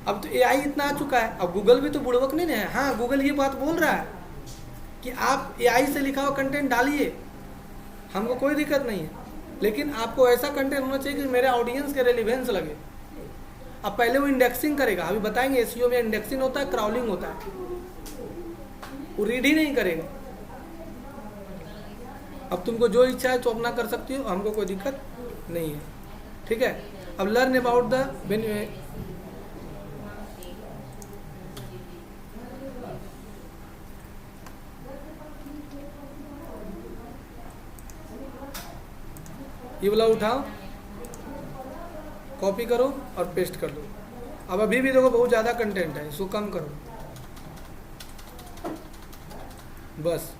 अब तो AI इतना आ चुका है। अब गूगल भी तो बुड़वक नहीं है। हाँ, गूगल ये बात बोल रहा है कि आप AI से लिखा हुआ कंटेंट डालिए, हमको कोई दिक्कत नहीं है, लेकिन आपको ऐसा कंटेंट होना चाहिए कि मेरे ऑडियंस के रेलिवेंस लगे। अब पहले वो इंडेक्सिंग करेगा, अभी बताएंगे SEO में इंडेक्सिंग होता है, क्राउलिंग होता है, वो रीड ही नहीं करेगा। अब तुमको जो इच्छा है तो अपना कर सकती हो, हमको कोई दिक्कत नहीं है, ठीक है। अब लर्न अबाउट द ये वाला उठाओ, कॉपी करो और पेस्ट कर दो। अब अभी भी देखो बहुत ज़्यादा कंटेंट है, इसको कम करो बस।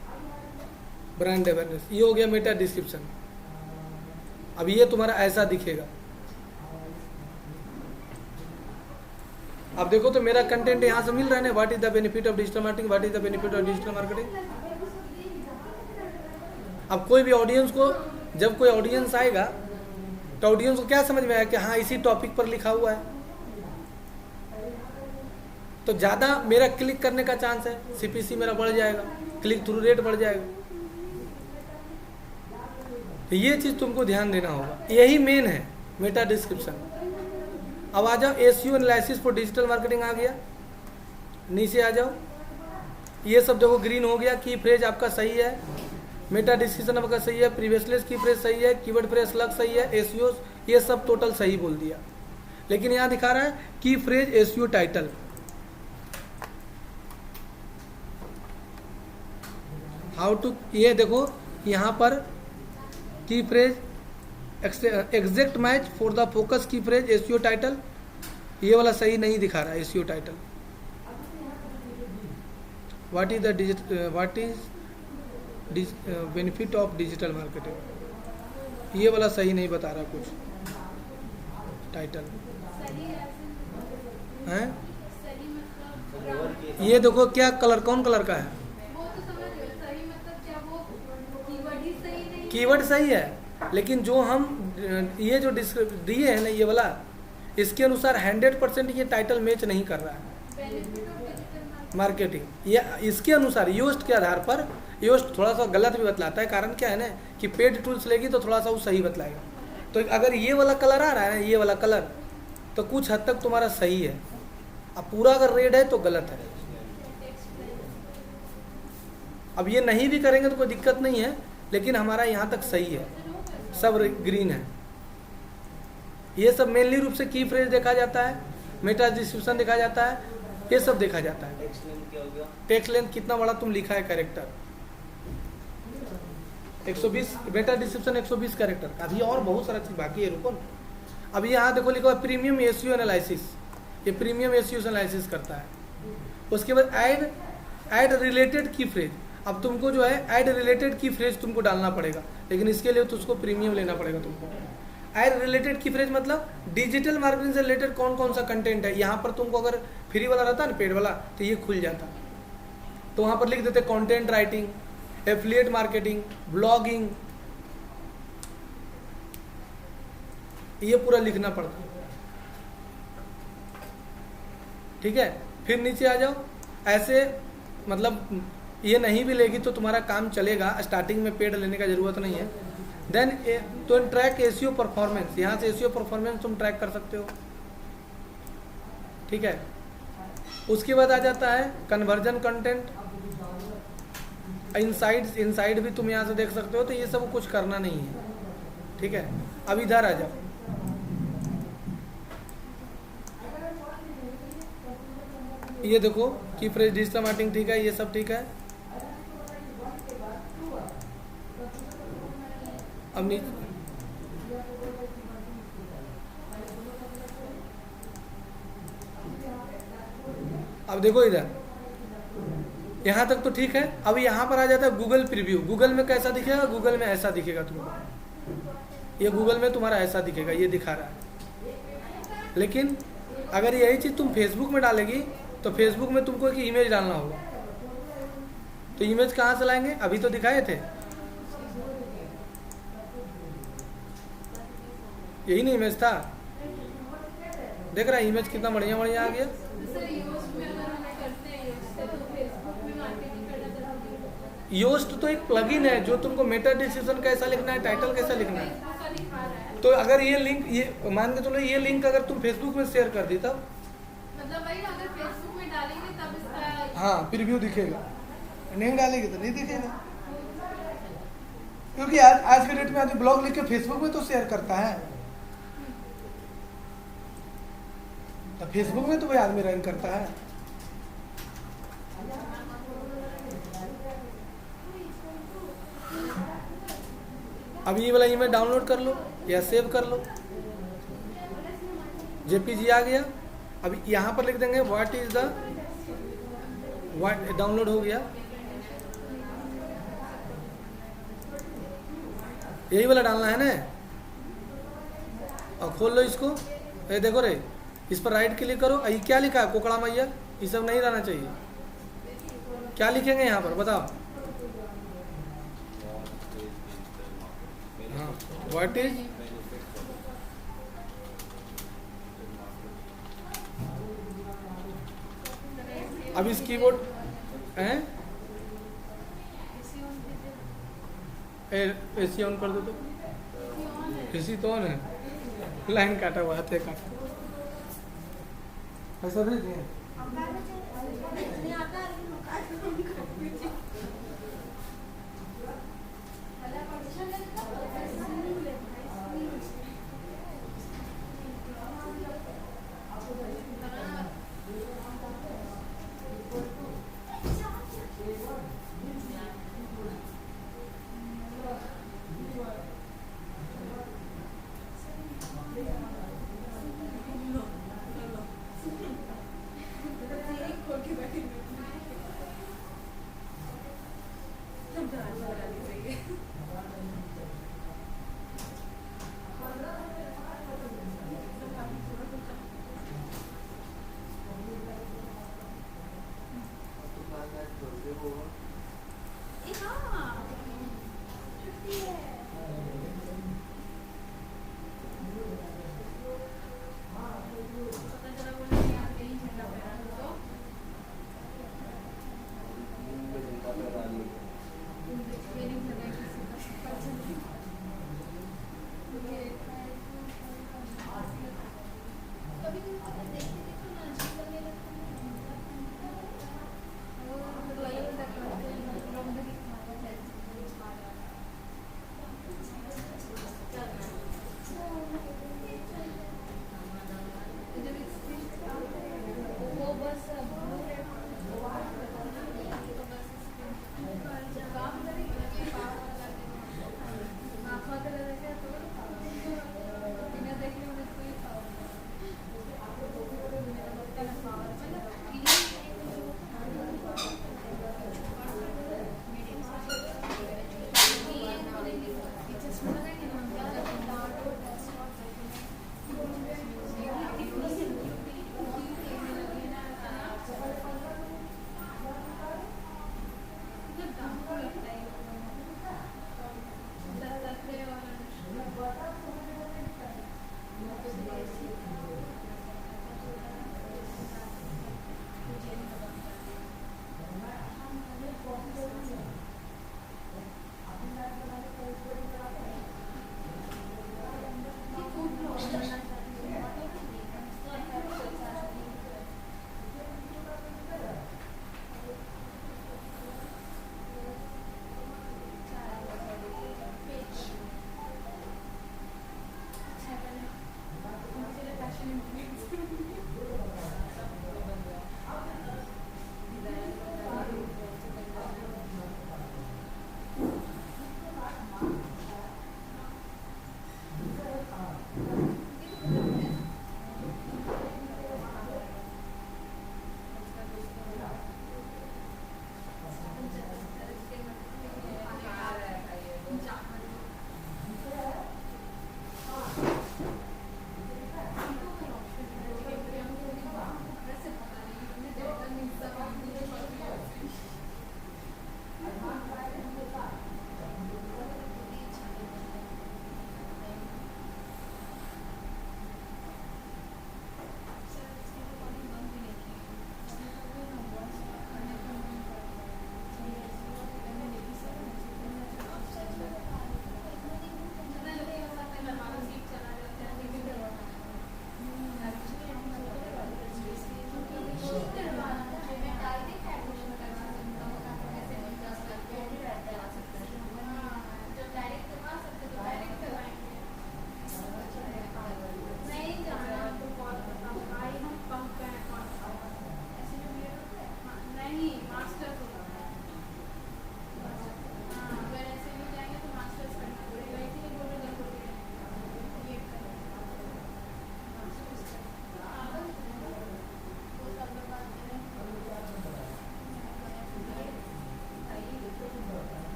ब्रांड अवेयरनेस, ये हो गया मेटा डिस्क्रिप्शन। अब ये तुम्हारा ऐसा दिखेगा। अब देखो तो मेरा कंटेंट यहाँ से मिल रहा है ना, what is the benefit of digital marketing, what is the benefit of digital marketing. अब कोई भी ऑडियंस को, जब कोई ऑडियंस आएगा तो ऑडियंस को क्या समझ में आया कि हाँ इसी टॉपिक पर लिखा हुआ है, तो ज़्यादा मेरा क्लिक करने का चांस है, CPC मेरा बढ़ जाएगा, क्लिक थ्रू रेट बढ़ जाएगा। तो ये चीज़ तुमको ध्यान देना होगा, यही मेन है मेटा डिस्क्रिप्शन। अब आ जाओ SEO analysis for digital marketing आ गया, नीचे आ जाओ। ये सब देखो ग्रीन हो गया, की फ्रेज आपका सही है, मेटा डिस्क्रिप्शन आपका सही है, प्रीवियसलेस की फ्रेज सही है, कीवर्ड फ्रेज स्लग सही है, एसईओ ये सब टोटल सही बोल दिया। लेकिन यहाँ दिखा रहा है key phrase SEO title. How to, ये देखो यहाँ पर key phrase exact match for the focus key phrase SEO title, ये वाला सही नहीं दिखा रहा है SEO title. What is benefit of digital marketing, ये वाला सही नहीं बता रहा कुछ टाइटल है। सही मतलब ये देखो क्या कलर, कौन कलर का है, वो तो समझ गए, सही मतलब क्या वो कीवर्ड ही सही नहीं है? कीवर्ड सही है, लेकिन जो हम ये जो दिए है ना ये वाला, इसके अनुसार 100% ये टाइटल मैच नहीं कर रहा है। बेनिफिट ऑफ डिजिटल मार्केटिंग ये इसके अनुसार योस्ट के आधार पर, योस्ट थोड़ा सा गलत भी बतलाता है। कारण क्या है ना कि पेड टूल्स लेगी तो थोड़ा सा वो सही बतलाएगा। तो अगर ये वाला कलर आ रहा है ना, ये वाला कलर, तो कुछ हद तक तुम्हारा सही है। अब पूरा अगर रेड है तो गलत है। अब ये नहीं भी करेंगे तो कोई दिक्कत नहीं है, लेकिन हमारा यहाँ तक सही है, सब ग्रीन है। ये सब मेनली रूप से की फ्रेज देखा जाता है, मेटा डिस्क्रिप्शन देखा जाता है, ये सब देखा जाता है। टेक्स्ट लेंथ क्या हो गया? टेक्स्ट लेंथ कितना बड़ा तुम लिखा है कैरेक्टर, 120, मेटा डिस्क्रिप्शन 120 कैरेक्टर। अभी और बहुत सारा चीज बाकी है, रुको ना। अभी यहाँ देखो लिखा हुआ प्रीमियम एसईओ एनालिसिस, ये प्रीमियम एसईओ एनालिसिस करता है। उसके बाद ऐड रिलेटेड की फ्रेज। अब तुमको जो है ऐड रिलेटेड की फ्रेज तुमको डालना पड़ेगा, लेकिन इसके लिए तो उसको प्रीमियम लेना पड़ेगा तुमको। ऐड रिलेटेड की फ्रेज मतलब डिजिटल मार्केटिंग से रिलेटेड कौन कौन सा कंटेंट है। यहाँ पर तुमको अगर फ्री वाला रहता ना, पेड वाला, तो ये खुल जाता। तो वहाँ पर लिख देते content writing, affiliate marketing, blogging, ये पूरा लिखना पड़ता। ठीक है, फिर नीचे आ जाओ। ऐसे मतलब ये नहीं भी लेगी तो तुम्हारा काम चलेगा, स्टार्टिंग में पेड लेने का जरूरत नहीं है। देन तो ट्रैक एसईओ परफॉर्मेंस, यहाँ से एसईओ परफॉर्मेंस तुम ट्रैक कर सकते हो। ठीक है, उसके बाद आ जाता है कन्वर्जन कंटेंट, इनसाइड भी तुम यहाँ से देख सकते हो। तो ये सब कुछ करना नहीं है। ठीक है, अब इधर आ जाओ। ये देखो कि फ्रेश डिजिटल मार्केटिंग ठीक है, ये सब ठीक है। अब अब देखो इधर, यहाँ तक तो ठीक है। अब यहाँ पर आ जाता है गूगल प्रीव्यू। गूगल में कैसा दिखेगा, गूगल में ऐसा दिखेगा तुमको। ये गूगल में तुम्हारा ऐसा दिखेगा, ये दिखा रहा है। लेकिन अगर यही चीज़ तुम फेसबुक में डालेगी तो फेसबुक में तुमको एक इमेज डालना होगा। तो इमेज कहाँ से लाएंगे, अभी तो दिखाए थे, यही नहीं इमेज था। देख रहा है इमेज कितना बढ़िया बढ़िया आ गया। योस्ट तो एक प्लगइन है जो तुमको मेटा डिस्क्रिप्शन कैसा लिखना है, टाइटल कैसा लिखना है। तो अगर ये लिंक, ये मान के चलो ये लिंक अगर तुम फेसबुक में शेयर कर दी तब, मतलब वही अगर फेसबुक में डालेंगे तब इसका हाँ प्रीव्यू दिखेगा, नहीं डालेगी तो नहीं दिखेगा। क्योंकि आज के डेट में आदमी ब्लॉग लिख के फेसबुक में तो शेयर करता है, तो फेसबुक में तो वही आदमी रैंक करता है। अब ये वाला इमेज डाउनलोड कर लो या सेव कर लो, जेपीजी आ गया। अब यहाँ पर लिख देंगे व्हाट इज द, डाउनलोड हो गया। यही वाला डालना है ना, और खोल लो इसको। ये देखो रे, इस पर राइट क्लिक करो। ये क्या लिखा है, कोकड़ा मैया, ये सब नहीं रहना चाहिए। क्या लिखेंगे यहाँ पर बताओ। हाँ, व्हाट इज, अब इस कीबोर्ड हैं, एसी ऑन कर दो। तो एसी तो ऑन है, लाइन काटा हुआ है, काटा ऐसा नहीं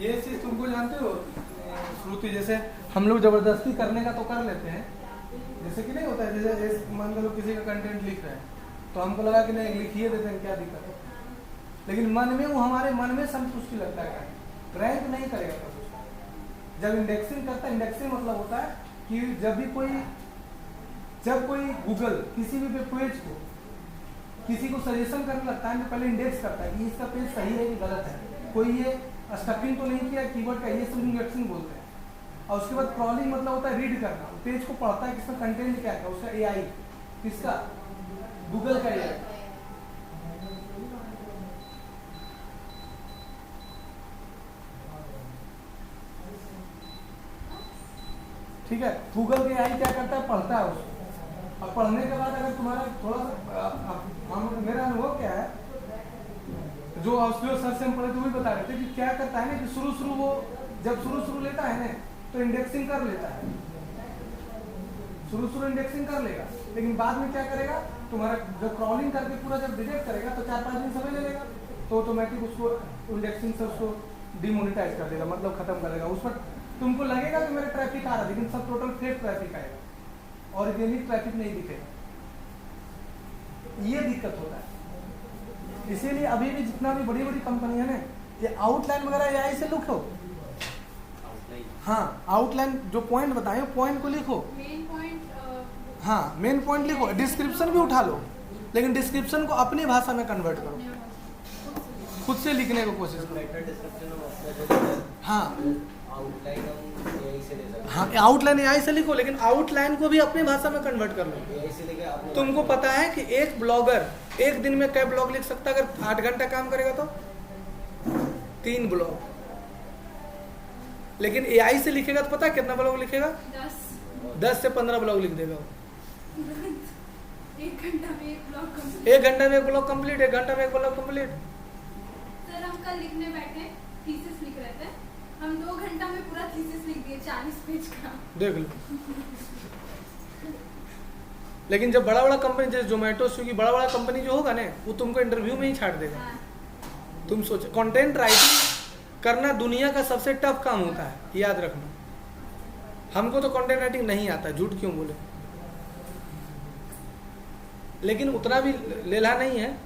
ये चीज तुमको जानते हो श्रुति, जैसे हम लोग जबरदस्ती करने का तो कर लेते हैं, जैसे कि नहीं होता है, जैसे मान लो किसी का कंटेंट लिख रहे हैं तो हमको लगा कि नहीं लिखिए देते हैं, क्या दिक्कत है, लेकिन मन में वो हमारे मन में संतुष्टि लगता है, रैंक नहीं करेगा कभी उसको। जब इंडेक्सिंग करता है, इंडेक्सिंग मतलब होता है कि जब कोई गूगल किसी भी पेज को किसी को सजेशन करने लगता है तो पहले इंडेक्स करता है कि इसका पेज सही है कि गलत है, कोई ये स्टफिंग तो नहीं किया कीवर्ड का, ये सब इंडेक्सिंग बोलते हैं। और उसके बाद क्रॉलिंग मतलब होता है रीड करना, पेज को पढ़ता है कि इसका कंटेंट क्या है, उसका एआई किसका, गूगल का एआई। ठीक है, गूगल के एआई क्या करता है, पढ़ता है उसको, और पढ़ने के बाद अगर तुम्हारा थोड़ा सा मेरा अनुभव क्या है, जो सर से हम पढ़े तो वही बता रहे थे कि क्या करता है ना कि शुरू वो जब शुरू लेता है ना तो इंडेक्सिंग कर लेता है, शुरू इंडेक्सिंग कर लेगा, लेकिन बाद में क्या करेगा, तुम्हारा जब क्रॉलिंग करके पूरा जब डिटेक्ट करेगा तो 4-5 दिन समय ले लेगा, तो ऑटोमेटिक उसको इंडेक्सिंग से उसको डिमोनेटाइज कर देगा, मतलब खत्म कर देगा। उस पर तुमको लगेगा कि मेरा ट्रैफिक आ रहा है, लेकिन सब टोटल फेक ट्रैफिक आएगा, ऑर्गेनिक ट्रैफिक नहीं दिखेगा। ये दिक्कत होता है। इसीलिए अभी भी जितना भी बड़ी कंपनी है ना, ये आउटलाइन वगैरह एआई से लिखो। हाँ, आउटलाइन जो पॉइंट बताए पॉइंट को लिखो, मेन पॉइंट। हाँ, मेन पॉइंट लिखो, डिस्क्रिप्शन भी उठा लो, लेकिन डिस्क्रिप्शन को अपनी भाषा में कन्वर्ट करो, खुद से लिखने की कोशिश करो। हाँ हाँ, आउटलाइन एआई से लिखो, लेकिन आउटलाइन को भी अपनी भाषा में कन्वर्ट कर लो। तुमको पता है कि एक ब्लॉगर एक दिन में कै ब्लॉग लिख सकता है, अगर 8 घंटा काम करेगा तो 3 ब्लॉग, लेकिन एआई से लिखेगा तो पता है कितना ब्लॉग लिखेगा, 10 से 15 ब्लॉग लिख देगा वो। 1 घंटा में 1 ब्लॉग कंप्लीट। 1 घंटा में 1 ब्लॉग कंप्लीट, 1 घंटा में 1 ब्लॉग कंप्लीट। सर हम कल लिखने बैठे, थीसिस लिख रहे थे, हम 2 घंटा में पूरा थीसिस लिख दिए, 40 पेज का। देख लो। लेकिन जब बड़ा कंपनी जैसे जोमेटो स्विगी बड़ा कंपनी जो होगा ना, वो तुमको इंटरव्यू में ही छाट देगा। हाँ। तुम सोचो, कंटेंट राइटिंग करना दुनिया का सबसे टफ काम होता है, याद रखना। हमको तो कंटेंट राइटिंग नहीं आता, झूठ क्यों बोले, लेकिन उतना भी लेला नहीं है,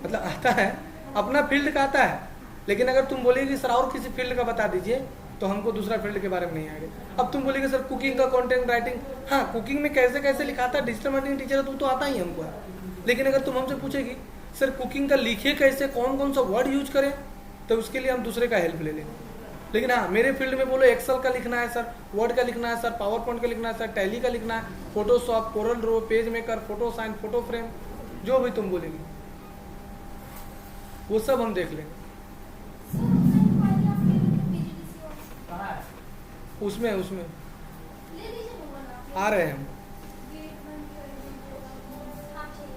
मतलब आता है, अपना फील्ड का आता है। लेकिन अगर तुम बोलेगी सर और किसी फील्ड का बता दीजिए, तो हमको दूसरा फील्ड के बारे में नहीं आएगा। अब तुम बोलेगे सर कुकिंग का कंटेंट राइटिंग, हाँ कुकिंग में कैसे लिखाता है, डिजिटल मार्केटिंग टीचर है तुम तो आता ही हमको है। लेकिन अगर तुम हमसे पूछेगी सर कुकिंग का लिखे कैसे, कौन सा वर्ड यूज करें, तो उसके लिए हम दूसरे का हेल्प ले लेंगे। लेकिन हाँ, मेरे फील्ड में बोलो एक्सेल का लिखना है सर, वर्ड का लिखना है सर, पावर पॉइंट का लिखना है सर, टैली का लिखना है, Photoshop, Corel draw, page maker, photo sign, photo frame, जो भी तुम बोलेगी वो सब हम देख लेंगे। उसमें आ रहे हैं हम,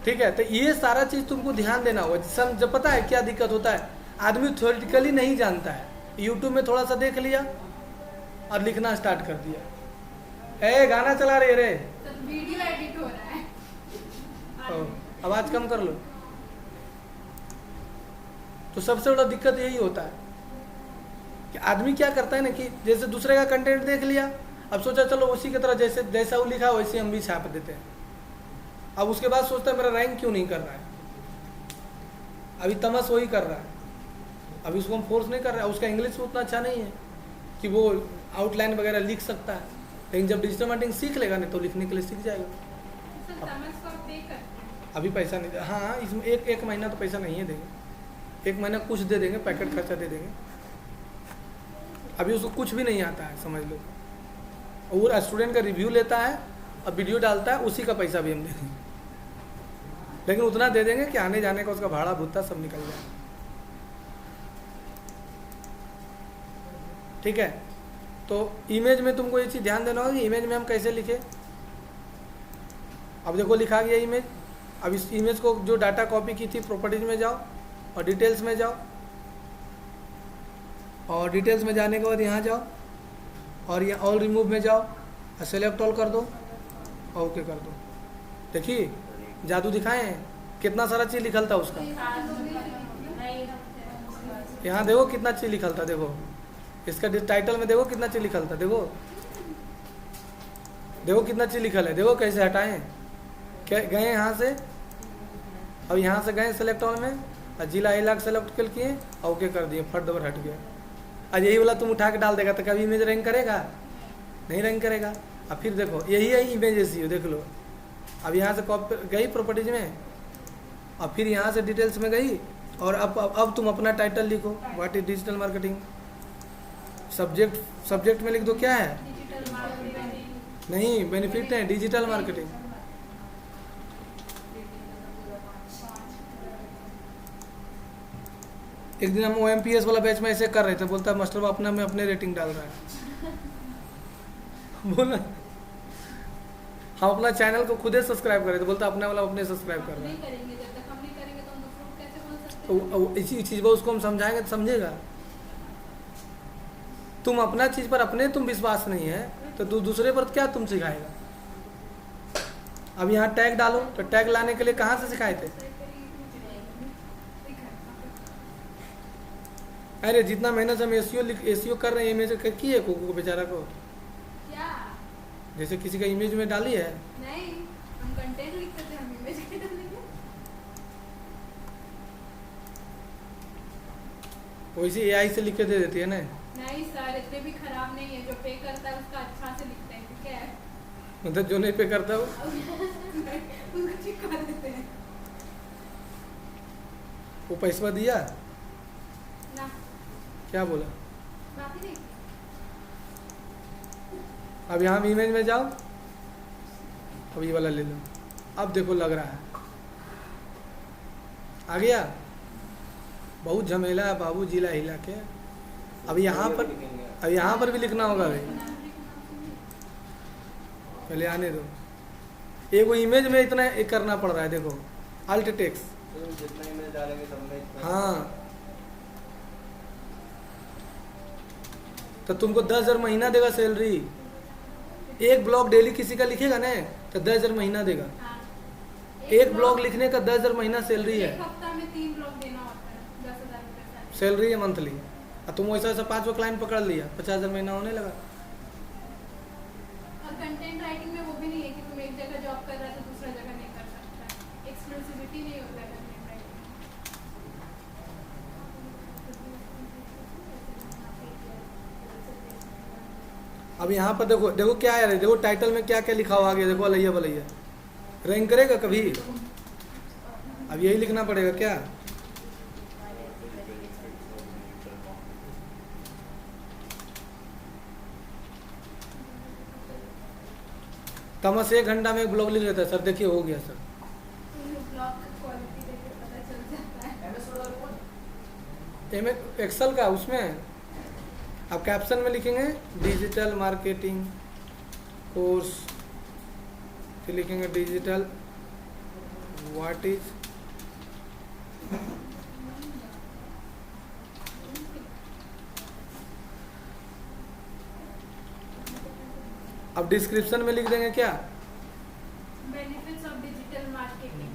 ठीक है। तो ये सारा चीज तुमको ध्यान देना होगा। जब पता है क्या दिक्कत होता है, आदमी थ्योरेटिकली नहीं जानता है, यूट्यूब में थोड़ा सा देख लिया और लिखना स्टार्ट कर दिया। ए गाना चला रहे रे, वीडियो एडिट हो रहा है, आवाज कम कर लो। तो सबसे बड़ा दिक्कत यही होता है कि आदमी क्या करता है ना कि जैसे दूसरे का कंटेंट देख लिया, अब सोचा चलो उसी की तरह जैसा वो लिखा वैसे हम भी छाप देते हैं। अब उसके बाद सोचता है मेरा रैंक क्यों नहीं कर रहा है, अभी तमस वही कर रहा है, अभी उसको हम फोर्स नहीं कर रहे हैं। उसका इंग्लिश उतना अच्छा नहीं है कि वो आउटलाइन वगैरह लिख सकता है, लेकिन जब डिजिटल मार्केटिंग सीख लेगा ना तो लिखने के लिए सीख जाएगा। अभी पैसा नहीं, हाँ इसमें एक महीना तो पैसा नहीं है देंगे, 1 महीना कुछ दे देंगे, पैकेट खर्चा दे देंगे। अभी उसको कुछ भी नहीं आता है, समझ लो। और स्टूडेंट का रिव्यू लेता है और वीडियो डालता है, उसी का पैसा भी हम दे देंगे, लेकिन उतना दे देंगे कि आने जाने का उसका भाड़ा भुत्ता सब निकल जाए। ठीक है, तो इमेज में तुमको ये चीज़ ध्यान देना होगा कि इमेज में हम कैसे लिखे। अब देखो लिखा गया इमेज, अब इस इमेज को जो डाटा कॉपी की थी प्रॉपर्टीज में जाओ और डिटेल्स में जाओ, और डिटेल्स में जाने के बाद यहाँ जाओ और यहाँ ऑल रिमूव में जाओ और सेलेक्ट ऑल कर दो और ओके कर दो। देखिए जादू दिखाए हैं, कितना सारा चीज़ लिखल था उसका। यहाँ देखो कितना चीज़ लिखल था, देखो इसका टाइटल में देखो कितना चीज़ लिखल था, देखो कितना चीज़ लिखल है, देखो कैसे हटाएं। गए यहाँ से, अब यहाँ से गए सेलेक्ट ऑल में और जिला इलाक सेलेक्ट कर किए और ओके कर दिए, फट दबर हट गया। और यही वाला तुम उठा के डाल देगा तो कभी इमेज रैंक करेगा? नहीं रैंक करेगा। अब फिर देखो यही है इमेज एसईओ, देख लो। अब यहाँ से कॉपी गई प्रॉपर्टीज में, और फिर यहाँ से डिटेल्स में गई, और अब तुम अपना टाइटल लिखो, what is digital marketing. Subject में लिख दो क्या है, डिजिटल मार्केटिंग नहीं बेनिफिट है डिजिटल मार्केटिंग। एक दिन हम OMPS वाला बैच में ऐसे कर रहे थे, बोलता मास्टर वो अपना में अपने रेटिंग डाल रहा है। बोला हम अपना चैनल को खुद ही सब्सक्राइब कर रहे थे, बोलता अपना वाला अपने सब्सक्राइब कर रहा नहीं है। करेंगे, जब तक हम नहीं करेंगे तो हम दूसरों को कैसे बोल सकते हैं? इसी चीज़ को उसको हम समझाएंगे तो समझेगा। तुम अपना चीज़ पर अपने तुम विश्वास नहीं है तो दूसरे पर क्या तुम सिखाएगा। अब यहाँ टैग डालो, तो टैग लाने के लिए कहाँ से सिखाए थे? अरे जितना मेहनत से हम एसईओ कर रहे हैं, इमेज की है को बेचारा को, क्या? जैसे किसी का इमेज में डाली है, नहीं, हम कंटेंट लिखते थे, हम इमेज के डालेंगे। वैसे AI से लिख के दे देती है ना। नहीं सर, इतने भी खराब नहीं है, जो पे करता है उसका अच्छा से लिखते हैं, ठीक है? मतलब जो नहीं पे करता वो उसको चिपका देते हैं वो पैसा दिया, ना, क्या बोला। बात ही नहीं। अब यहाँ इमेज में जाओ, अब ये वाला ले लो। अब देखो लग रहा है आ गया। बहुत झमेला है बाबू जिला हिला के। अब यहाँ पर भी लिखना होगा भाई, पहले आने दो। एगो इमेज में इतना एक करना पड़ रहा है, देखो अल्ट टेक्स्ट। तो जितना इमेज डालेंगे सब में इतना। हाँ, तो तुमको 10,000 महीना देगा सैलरी। एक ब्लॉग डेली किसी का लिखेगा ना तो 10,000 महीना देगा। हाँ। एक ब्लॉग लिखने का 10,000 महीना सैलरी है। एक हफ्ता में 3 ब्लॉग देना होता है, 10,000 रुपये सैलरी है मंथली। और तुम वैसा 5 क्लाइंट पकड़ लिया, 50,000 महीना होने लगा। और कंटेंट राइटिंग में वो भी नहीं है कि तुम एक जगह जॉब कर रहा है तो दूसरा जगह नहीं कर सकता। एक्सक्लूसिविटी नहीं होता है कंटेंट राइटिंग में। अब यहाँ पर देखो देखो क्या है, देखो टाइटल में क्या क्या लिखा हुआ आगे, देखो अलैया बलैया। रैंक करेगा कभी? अब यही लिखना पड़ेगा क्या? तमस 1 घंटा में एक ब्लॉग लिख लेता है सर, देखिए हो गया सर। ब्लॉग का क्वालिटी देख के पता चल जाता है। MS Word और कौन? एक्सेल का उसमें अब कैप्शन में लिखेंगे डिजिटल मार्केटिंग कोर्स, फिर लिखेंगे डिजिटल व्हाट इज अब डिस्क्रिप्शन में लिख देंगे क्या? Benefits of digital marketing.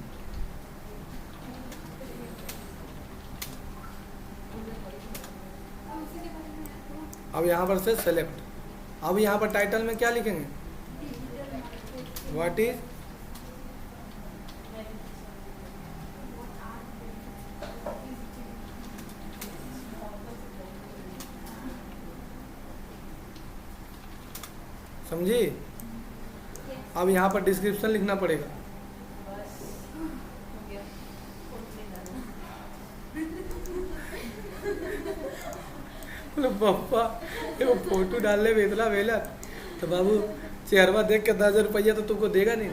अब यहाँ पर से सेलेक्ट। अब यहाँ पर टाइटल में क्या लिखेंगे? व्हाट इज समझी? अब यहाँ पर डिस्क्रिप्शन लिखना पड़ेगा। बोले पापा वो फोटो डालने में इतना मेहनत, तो बाबू चेहरा देख के 10,000 रुपया तो तुमको देगा नहीं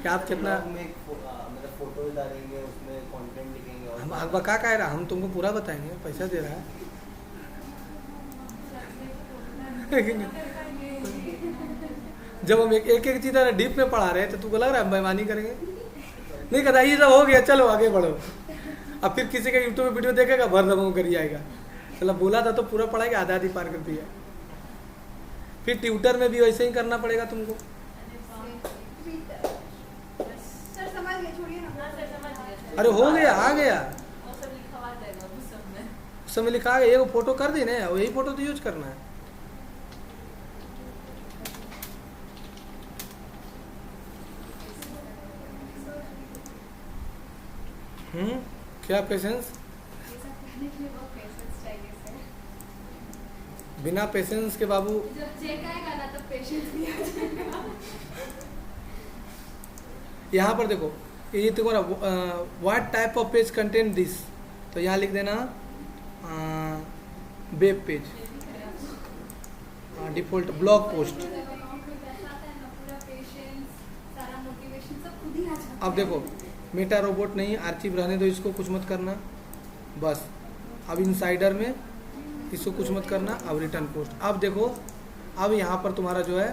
क्या? आप कितना ब्लॉग में मतलब फोटो डालेंगे, उसमें कंटेंट लिखेंगे और हम आग बका कह रहा, हम तुमको पूरा बताएंगे, पैसा दे रहा है। जब हम एक चीज डीप में पढ़ा रहे हैं तो तुमको लग रहा है बेईमानी करेंगे? नहीं कहता ये सब हो गया चलो आगे बढ़ो। अब फिर किसी का यूट्यूब में वीडियो देखेगा भर दबाव कर जाएगा, चलो बोला था तो पूरा पढ़ाएगा, आधा आधी पार कर दिया। फिर ट्विटर में भी वैसे ही करना पड़ेगा तुमको। सर समझ गए, छोड़िए ना। अरे हो गया, आ गया, वो सब लिखा हुआ जाएगा उस सब में। उस समय लिखा है ये फोटो कर दी ना, यही फोटो तो यूज करना है। क्या पेशेंस? ये सब करने के लिए बहुत पेशेंस चाहिए सर। बिना पेशेंस के बाबू जब चेक आएगा ना तब पेशेंस भी आ जाएगा। यहाँ पर देखो, ये देखो ना, what type of page content this, तो यहाँ लिख देना web page, default blog post. जब अकाउंट में पैसा आता है ना, पूरा पेशेंस, सारा मोटिवेशन सब खुद ही आ जाता है। अब देखो, मेटा रोबोट नहीं, आर्चिव रहने दो, इसको कुछ मत करना बस। अब इनसाइडर में इसको कुछ मत करना। अब रिटर्न पोस्ट, अब देखो, अब यहाँ पर तुम्हारा जो है,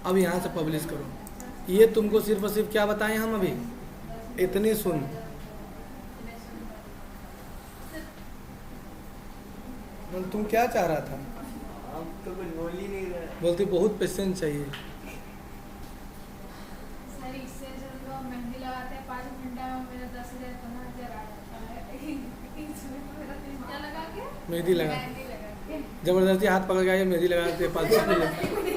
अब यहाँ से पब्लिश करो। ये तुमको सिर्फ और सिर्फ क्या बताएं हम अभी, इतनी सुन, तुम क्या चाह रहा था? हम तो कुछ बोल ही नहीं रहे। बोलती बहुत पेशेंस चाहिए। सर इससे जब लोग मेहंदी लगाते हैं 5 घंटा में मेरा 10,000 15,000 आ जाता है। इसमें तो मेरा क्या लगा के मेहंदी लगा, मेहंदी लगा के जबरदस्ती हाथ पकड़ के आइए, मेहंदी लगा के 500 रुपये।